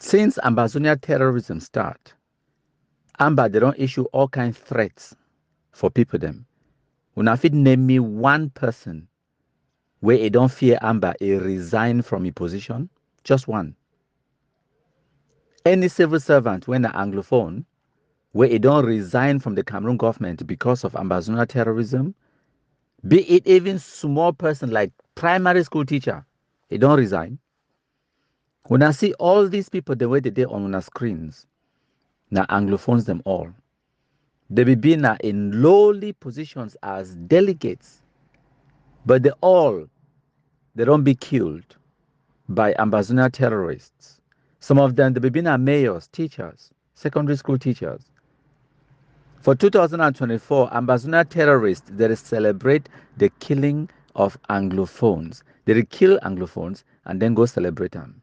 Since Ambazonia terrorism start, Amba, they don't issue all kind of threats for people them. When I fit name me one person where he don't fear Amba, he resign from his position, just one. Any civil servant when an anglophone, where he don't resign from the Cameroon government because of Ambazonia terrorism, be it even small person like primary school teacher, he don't resign. When I see all these people the way they did on our screens, now anglophones them all. They be been in lowly positions as delegates, but they don't be killed by Ambazonia terrorists. Some of them, they be been mayors, teachers, secondary school teachers. For 2024, Ambazonia terrorists, they celebrate the killing of anglophones. They kill anglophones and then go celebrate them.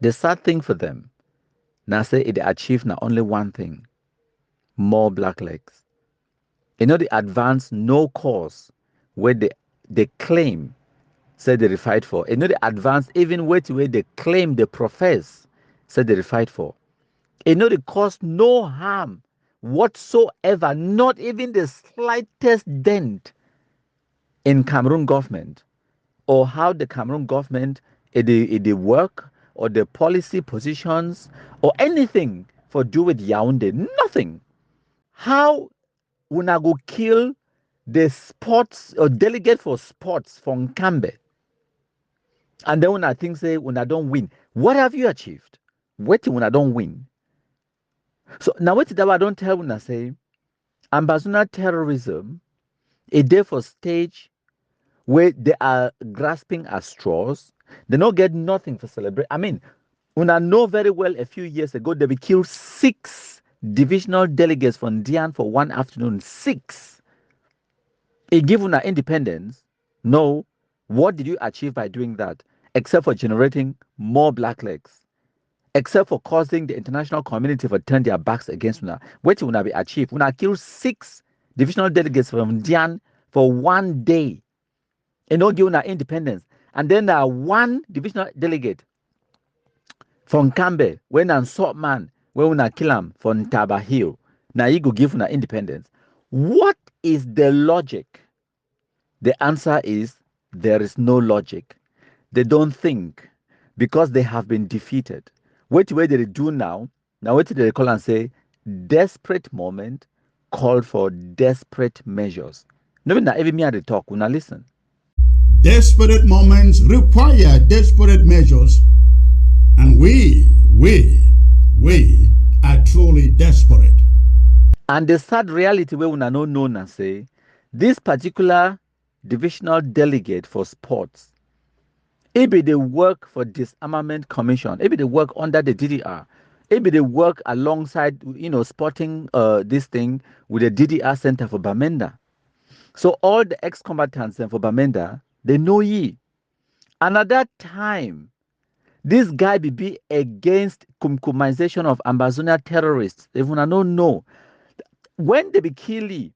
The sad thing for them, now say it achieved not only one thing, more black legs. You know the advance no cause where they claim said they fight for. You know the advance even where they claim they profess said they fight for. You know they cause no harm whatsoever, not even the slightest dent in Cameroon government or how the Cameroon government they work or the policy positions or anything for do with Yaoundé. Nothing. How una go kill the sports or delegate for sports from Nkambe, and then una think say una don't win. What have you achieved? What una don't win? So now what that I don't tell una say Ambazonia terrorism a day for stage where they are grasping at straws. They don't get nothing for celebrate. I mean, una know very well a few years ago they killed 6 divisional delegates from Dian for one afternoon. 6. It given our independence, no. What did you achieve by doing that? Except for generating more black legs. Except for causing the international community to turn their backs against Una. What will be achieved? Una killed 6 divisional delegates from Dian for one day. And not give Una independence. And then one divisional delegate from Nkambe, when an sort man, when Una kill him from Ntaba Hill. Now you go give Una independence. What is the logic? The answer is there is no logic. They don't think because they have been defeated. What way they do now? Now what do they call and say? Desperate moment called for desperate measures. No, not even me at the talk. Una listen. Desperate moments require desperate measures, and we are truly desperate. And the sad reality where una no know and say this particular divisional delegate for sports, it be the work for disarmament commission, it be the work under the DDR, it be the work alongside sporting this thing with the DDR Center for Bamenda. So all the ex-combatants for Bamenda, they know ye. Another time, this guy be against kumkumization of Ambazonia terrorists. Even I don't know. When they be killing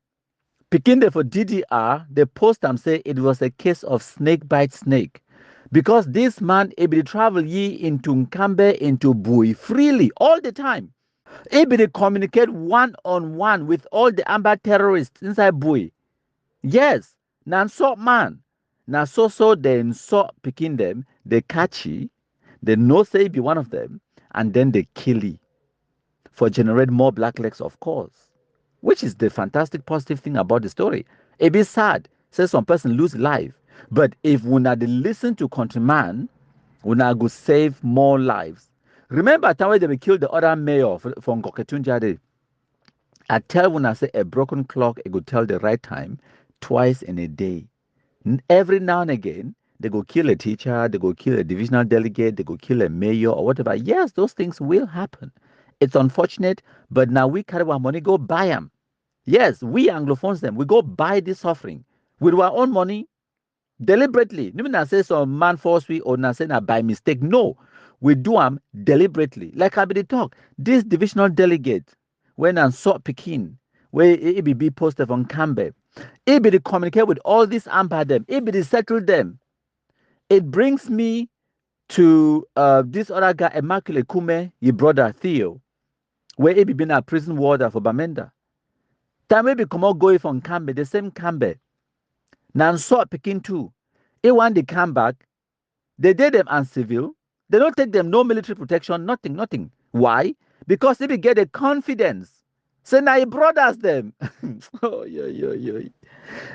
picking for DDR, they post and say it was a case of snake bite snake. Because this man able to travel ye into Nkambe, into Bui freely all the time. Able to communicate one-on-one with all the Amba terrorists inside Bui. Yes, now so man. Now so they saw picking them, they catch ye, they know say be one of them, and then they kill ye. For generate more black legs, of course. Which is the fantastic positive thing about the story. It be sad, say some person lose life. But if we not listen to countryman, we not go save more lives. Remember time when they killed the other mayor from Koketunjade. I tell when I say a broken clock, it go tell the right time twice in a day. Every now and again, they go kill a teacher, they go kill a divisional delegate, they go kill a mayor or whatever. Yes, those things will happen. It's unfortunate, but now we carry our money, go buy them. Yes, we Anglophones them, we go buy this offering with our own money deliberately. No mean say some man force we or na say na by mistake. No, we do them deliberately. Like I be talk, this divisional delegate when I saw Pekin, where it be posted on Nkambe, it be communicate with all these Amba them, it be settle them. It brings me to this other guy, Immaculate Kume, your brother Theo, where he been a prison warder for Bamenda. Time we come out going from Nkambe, the same Nkambe. Now so picking too. He want to come back. They did them uncivil. They don't take them no military protection, nothing. Why? Because they get the confidence. So now he brothers them. Oh, yeah.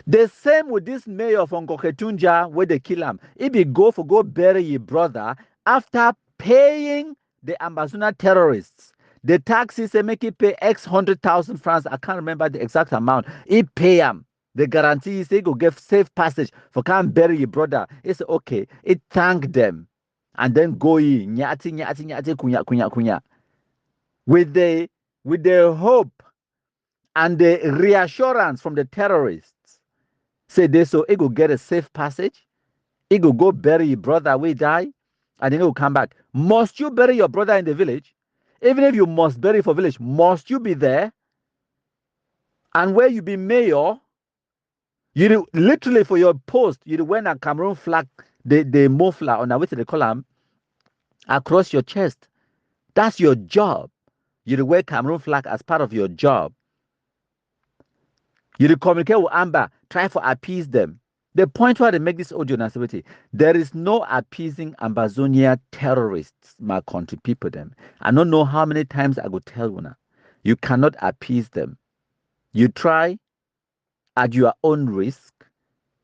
The same with this mayor from Koketunja where they kill him. If he go bury your brother after paying the Ambazuna terrorists. The taxes they make it pay X 100,000 francs. I can't remember the exact amount. He pay him. The guarantee is they go get safe passage for come bury your brother. It's okay. It thank them. And then go in. Nyati, kunya. With the hope and the reassurance from the terrorists. Say this so it go get a safe passage. It go bury your brother we die. And then it will come back. Must you bury your brother in the village? Even if you must bury for village, must you be there? And where you be mayor, you literally for your post, you wear a Cameroon flag, the muffler on which they call them, across your chest. That's your job. You wear Cameroon flag as part of your job. You communicate with Amba, try to appease them. The point why they make this audio activity, there is no appeasing Ambazonia terrorists, my country people them. I don't know how many times I go tell you now. You cannot appease them. You try at your own risk.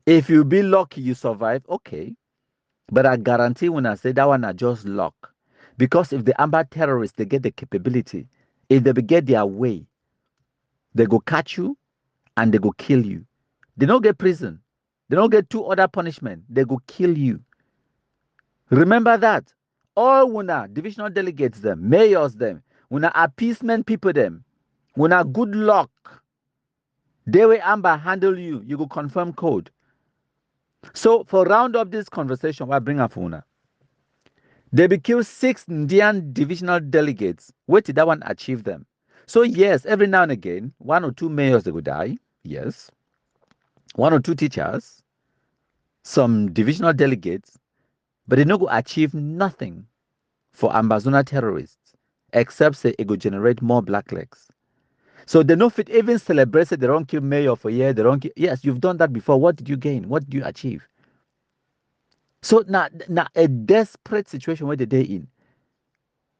If you be lucky, you survive, okay. But I guarantee when I say that one are just luck. Because if the Amba terrorists, they get the capability, if they get their way, they go catch you and they go kill you. They don't get prison. They don't get 2 other punishment. They go kill you. Remember that. All Wuna divisional delegates them, mayors them, Wuna appeasement people them, Wuna good luck. They will Amba handle you. You go confirm code. So for round up this conversation, what bring up Wuna? They be killed 6 Indian divisional delegates. Where did that one achieve them? So yes, every now and again, 1 or 2 mayors they will die. Yes. 1 or 2 teachers. Some divisional delegates, but they no go achieve nothing for Ambazona terrorists, except say it go generate more black legs. So they no fit even celebrate say they don't kill mayor for a year, they don't kill. Yes, you've done that before. What did you gain? What did you achieve? So now a desperate situation where they're in.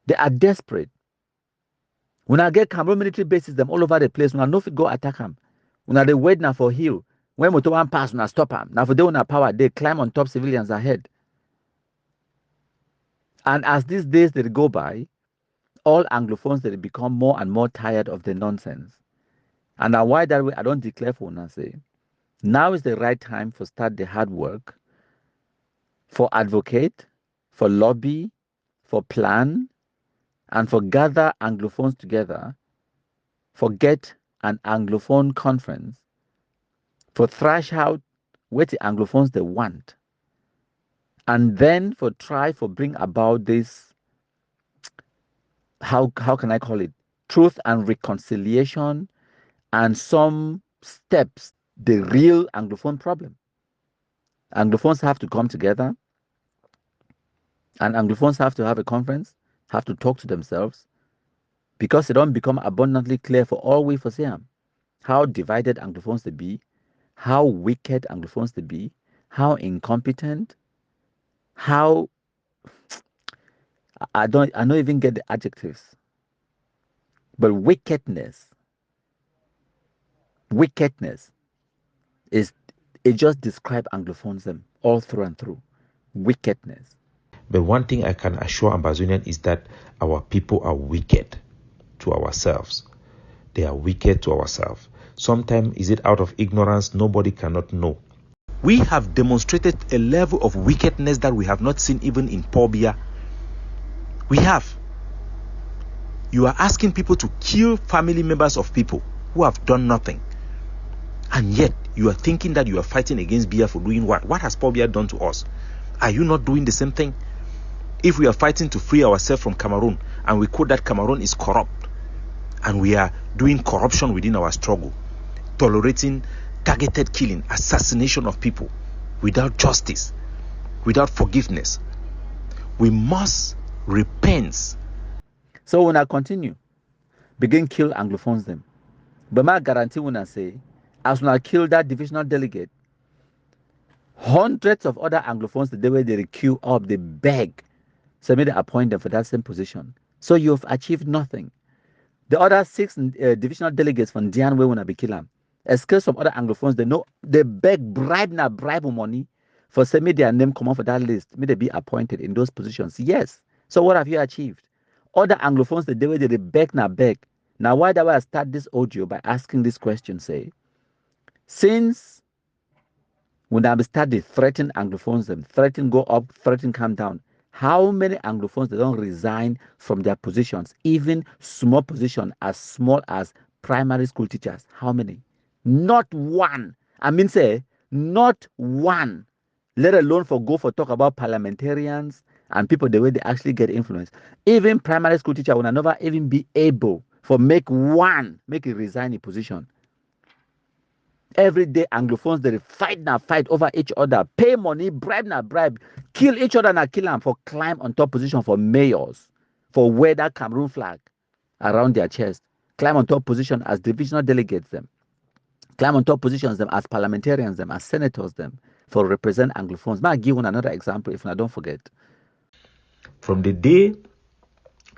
They are desperate. When I get Cameroon military bases them all over the place, when I no fit go attack them. When I they wait now for hill. When motor one pass, when I stop them. Now for they want power, they climb on top civilians ahead. And as these days they go by, all Anglophones they become more and more tired of the nonsense. And now why that way I don't declare for one say. Now is the right time for start the hard work, for advocate, for lobby, for plan, and for gather Anglophones together, for get an Anglophone conference, for thrash out what the Anglophones they want, and then for try for bring about this, how can I call it, truth and reconciliation, and some steps, the real Anglophone problem. Anglophones have to come together, and Anglophones have to have a conference, have to talk to themselves, because it don't become abundantly clear for all we foresee how divided Anglophones they be, how wicked Anglophones they be, how incompetent, how I don't even get the adjectives. But wickedness is it just describes Anglophones them all through and through. Wickedness. But one thing I can assure Ambazonian is that our people are wicked to ourselves. They are wicked to ourselves. Sometimes is it out of ignorance? Nobody cannot know. We have demonstrated a level of wickedness that we have not seen even in Pobia. We have. You are asking people to kill family members of people who have done nothing. And yet, you are thinking that you are fighting against Bia for doing what? What has Pobia done to us? Are you not doing the same thing? If we are fighting to free ourselves from Cameroon, and we quote that Cameroon is corrupt, and we are doing corruption within our struggle, tolerating targeted killing, assassination of people, without justice, without forgiveness, We must repent. So when I continue, begin kill Anglophones them. But my guarantee when I say, as when I kill that divisional delegate, hundreds of other Anglophones, the way they queue up, they beg. So maybe they appoint them for that same position. So you've achieved nothing. The other 6 divisional delegates from Dian way when I be kill them. Escape some other Anglophones, they know they beg bribe money for say me their name come off of that list. May they be appointed in those positions. Yes. So what have you achieved? Other Anglophones, the way they beg na beg. Now why do I start this audio by asking this question? Say, since when I start the threaten Anglophones them, threaten go up, threaten come down. How many Anglophones they don't resign from their positions, even small position as small as primary school teachers? How many? Not one. I mean, say not one. Let alone for talk about parliamentarians and people the way they actually get influence. Even primary school teacher will never even be able for make it resign a position. Every day Anglophones they fight over each other, pay money, bribe, kill each other and kill them for climb on top position for mayors, for wear that Cameroon flag around their chest, climb on top position as divisional delegates them, climb on top positions them as parliamentarians them, as senators them, for represent Anglophones. May I give one another example if I don't forget. From the day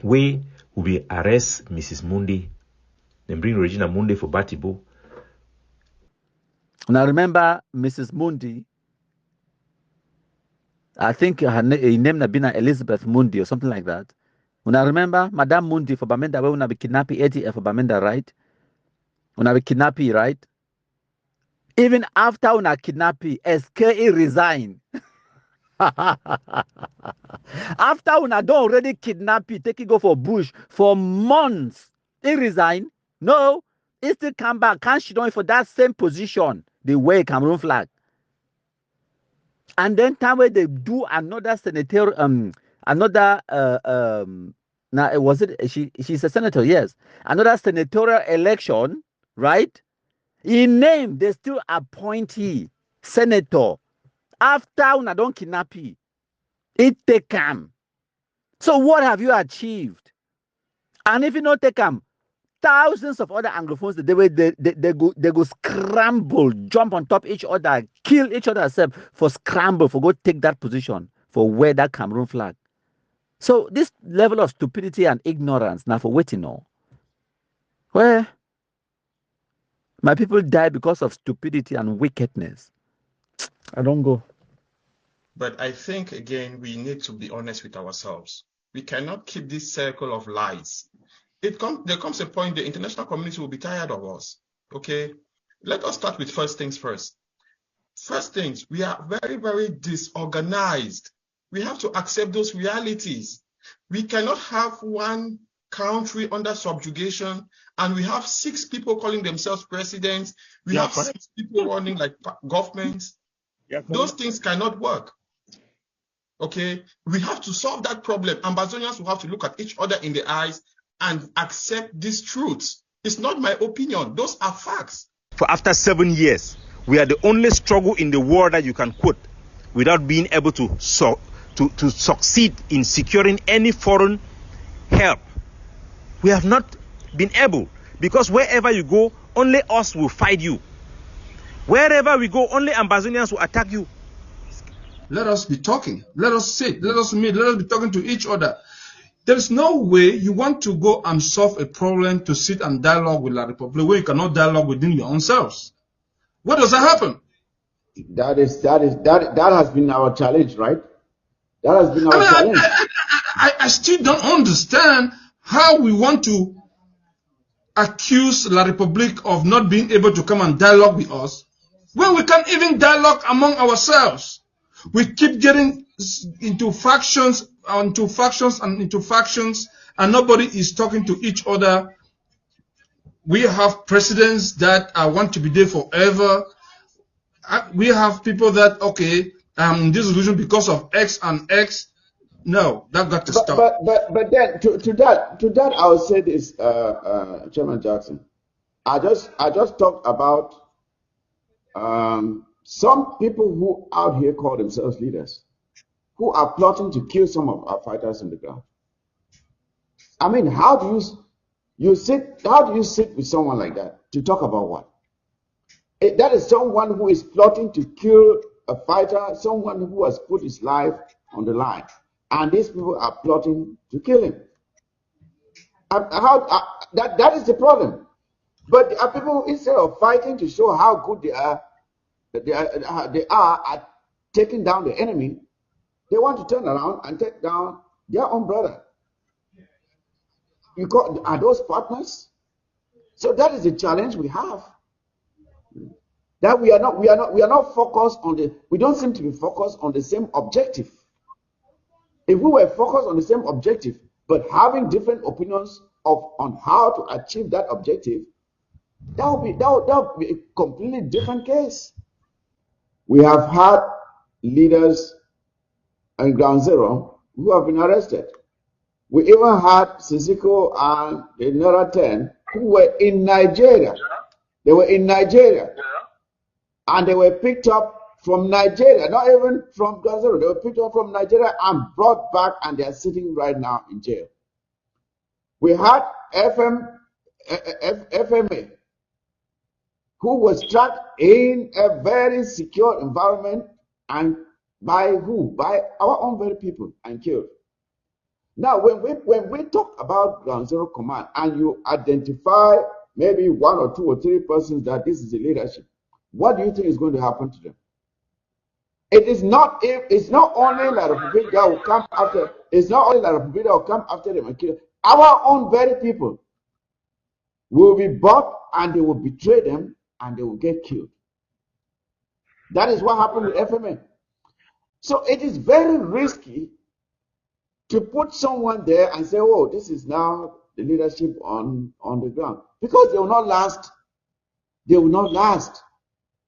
we arrest Mrs. Mundi, then bring Regina Mundi for Batibo. Now remember Mrs. Mundi, I think her name had been Elizabeth Mundi or something like that. When I remember Madame Mundi for Bamenda, when I be kidnapping ATF for Bamenda, right? When I be kidnapping, right? Even after when I kidnapping, SKE resign. After when I don't already kidnap you, take it go for bush for months, he resign. No, he still come back, can't she don't for that same position, the way Cameroon flag. And then time where they do another senator, now was it she's a senator, yes. Another senatorial election, right? In name, they still appointee senator. After when I don't kidnap you, it take him. So what have you achieved? And if you not take him, thousands of other Anglophones, they go scramble, jump on top each other, kill each other for scramble, for go take that position, for wear that Cameroon flag. So this level of stupidity and ignorance, now for waiting all. Where my people die because of stupidity and wickedness. I don't go. But I think, again, we need to be honest with ourselves. We cannot keep this circle of lies. There comes a point the international community will be tired of us. Okay? Let us start with first things first. First things, we are very, very disorganized. We have to accept those realities. We cannot have one country under subjugation and we have 6 people calling themselves presidents. We have 6 people running like governments. Those things cannot work. Okay, we have to solve that problem. Ambazonians will have to look at each other in the eyes and accept these truths. It's not my opinion. Those are facts. For after 7 years, we are the only struggle in the world that you can quote without being able to succeed in securing any foreign help. We have not been able, because wherever you go, only us will fight you. Wherever we go, only Ambazonians will attack you. Let us be talking. Let us sit. Let us meet. Let us be talking to each other. There is no way you want to go and solve a problem to sit and dialogue with La Republic where you cannot dialogue within your own selves. What does that happen? That has been our challenge, right? That has been our challenge. I still don't understand how we want to accuse La Republic of not being able to come and dialogue with us when we can't even dialogue among ourselves. We keep getting into factions, and nobody is talking to each other. We have presidents that want to be there forever. We have people that, okay, this solution because of X and X. No, that got to stop. But then to that I would say this, Chairman Jackson. I just talked about some people who out here call themselves leaders. who are plotting to kill some of our fighters on the ground. I mean, how do you sit with someone like that to talk about what? That is someone who is plotting to kill a fighter, someone who has put his life on the line, and these people are plotting to kill him. That is the problem. But there are people, instead of fighting to show how good they are at taking down the enemy, they want to turn around and take down their own brother. Are those partners? So that is the challenge we have. That we are not focused on we don't seem to be focused on the same objective. If we were focused on the same objective, but having different opinions on how to achieve that objective, that would be a completely different case. We have had leaders on Ground Zero who have been arrested. We even had Sisiko and the Nora 10 who were in Nigeria. They were in Nigeria. And they were picked up from Nigeria, not even from Ground Zero. They were picked up from Nigeria and brought back, and they are sitting right now in jail. We had FMA, who was trapped in a very secure environment, and by who? By our own very people, and killed. Now, when we talk about Ground Zero Command, and you identify maybe 1 or 2 or 3 persons that this is the leadership, what do you think is going to happen to them? It's not only La Republic that will come after. It's not only La Republic that will come after them and kill them. Our own very people will be bought, and they will betray them, and they will get killed. That is what happened with FMN. So it is very risky to put someone there and say, "Oh, this is now the leadership on the ground," because they will not last. They will not last.